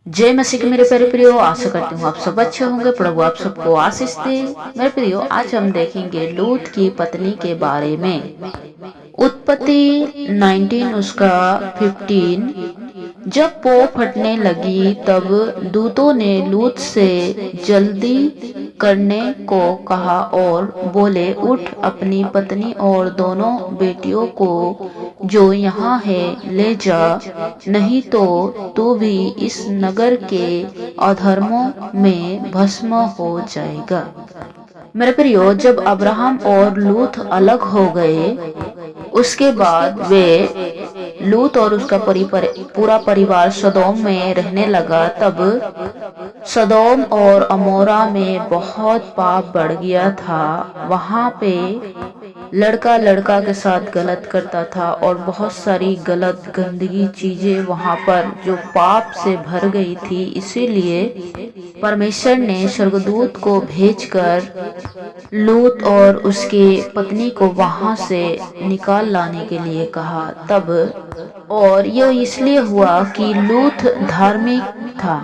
जय मसीह के मेरे प्यारे प्रियो, आशा करती हूँ आप सब अच्छे होंगे। प्रभु आप सबको आशीष दे। मेरे प्रियो, आज हम देखेंगे लूत की पत्नी के बारे में। उत्पत्ति 19 उसका 15। जब पौ फटने लगी तब दूतों ने लूत से जल्दी करने को कहा और बोले, उठ, अपनी पत्नी और दोनों बेटियों को जो यहाँ है ले जा, नहीं तो तू भी इस नगर के अधर्मों में भस्म हो जाएगा। मेरे प्रियो, जब अब्राहम और लूत अलग हो गए, उसके बाद वे लूत और उसका पूरा परिवार सदोम में रहने लगा। तब सदोम और अमोरा में बहुत पाप बढ़ गया था। वहाँ पे लड़का लड़का के साथ गलत करता था और बहुत सारी गलत गंदगी चीजें वहाँ पर जो पाप से भर गई थी। इसीलिए परमेश्वर ने स्वर्गदूत को भेजकर लूत और उसकी पत्नी को वहां से निकाल लाने के लिए कहा। तब और यह इसलिए हुआ कि लूत धार्मिक था।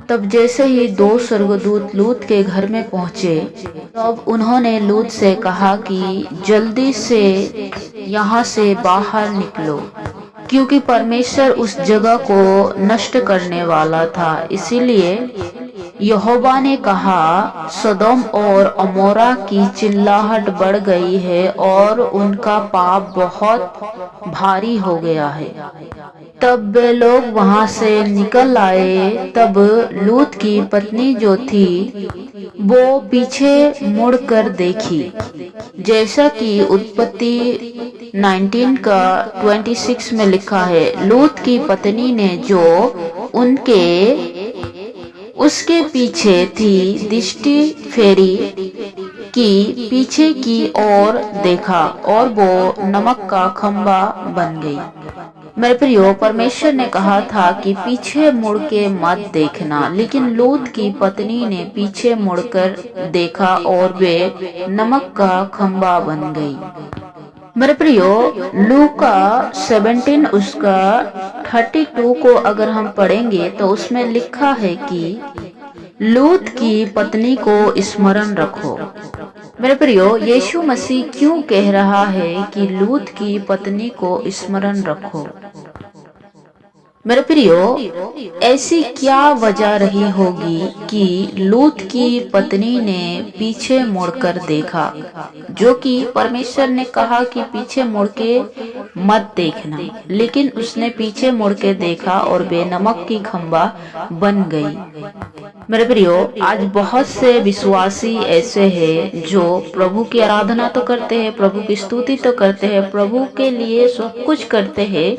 तब जैसे ही दो स्वर्गदूत लूत के घर में पहुंचे, तब उन्होंने लूत से कहा कि जल्दी से यहाँ से बाहर निकलो, क्योंकि परमेश्वर उस जगह को नष्ट करने वाला था। इसीलिए यहोवा ने कहा, सदोम और अमोरा की चिल्लाहट बढ़ गई है और उनका पाप बहुत भारी हो गया है। तब वे लोग वहां से निकल आए। तब लूत की पत्नी जो थी वो पीछे मुड़कर देखी, जैसा कि उत्पत्ति 19 का 26 में लिखा है। लूत की पत्नी ने जो उसके पीछे थी दृष्टि फेरी की पीछे की ओर देखा और वो नमक का खंबा बन गई। मेरे प्रियो, परमेश्वर ने कहा था कि पीछे मुड़ के मत देखना, लेकिन लूत की पत्नी ने पीछे मुड़कर देखा और वे नमक का खंबा बन गई। मेरे प्रियो, लूका 17 उसका 32 को अगर हम पढ़ेंगे तो उसमें लिखा है कि लूत की पत्नी को स्मरण रखो। मेरे प्रियो, यीशु मसीह क्यों कह रहा है कि लूत की पत्नी को स्मरण रखो? मेरे प्रियो, ऐसी क्या वजह रही होगी कि लूत की पत्नी ने पीछे मुड़कर देखा, जो कि परमेश्वर ने कहा कि पीछे मुड़ के मत देखना, लेकिन उसने पीछे मुड़ के देखा और बेनमक की खंबा बन गई। मेरे प्रियो, आज बहुत से विश्वासी ऐसे हैं जो प्रभु की आराधना तो करते हैं, प्रभु की स्तुति तो करते हैं, प्रभु के लिए सब कुछ करते हैं,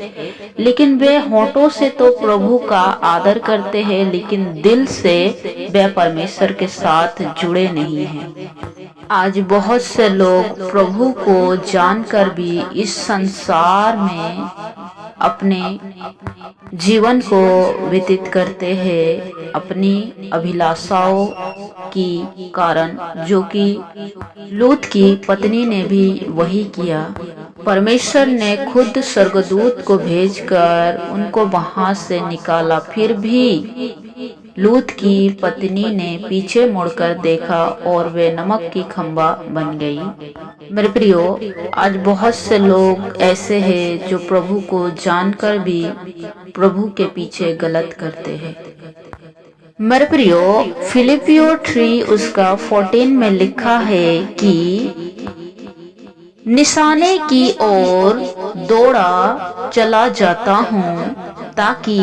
लेकिन वे होठों से तो प्रभु का आदर करते हैं, लेकिन दिल से वे परमेश्वर के साथ जुड़े नहीं हैं। आज बहुत से लोग प्रभु को जानकर भी इस संसार में अपने जीवन को व्यतीत करते हैं अपनी अभिलाषाओं की कारण, जो कि लूत की पत्नी ने भी वही किया। परमेश्वर ने खुद स्वर्गदूत को भेजकर उनको वहां से निकाला, फिर भी लूत की पत्नी ने पीछे मुड़कर देखा और वे नमक की खंबा बन गई। मेरे प्रियो, आज बहुत से लोग ऐसे हैं जो प्रभु को जानकर भी प्रभु के पीछे गलत करते हैं। मेरे प्रियो, फिलिपियो 3 उसका 14 में लिखा है कि निशाने की ओर दौड़ा चला जाता हूँ ताकि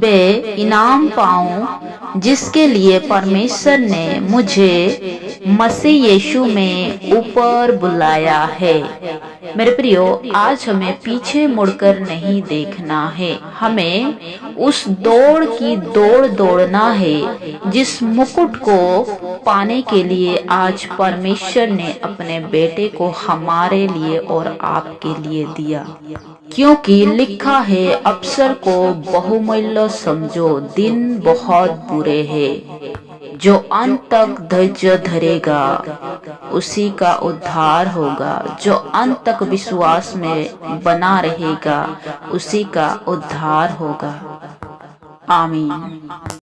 वे इनाम पाऊं जिसके लिए परमेश्वर ने मुझे मसीह यीशु में ऊपर बुलाया है। मेरे प्रियो, आज हमें पीछे मुड़कर नहीं देखना है, हमें उस दौड़ की दौड़ना है जिस मुकुट को पाने के लिए आज परमेश्वर ने अपने बेटे को हमारे लिए और आपके लिए दिया। क्योंकि लिखा है, अवसर को बहुमूल्य समझो, दिन बहुत बुरे हैं। जो अंत तक धैर्य धरेगा उसी का उद्धार होगा, जो अंत तक विश्वास में बना रहेगा उसी का उद्धार होगा। आमीन।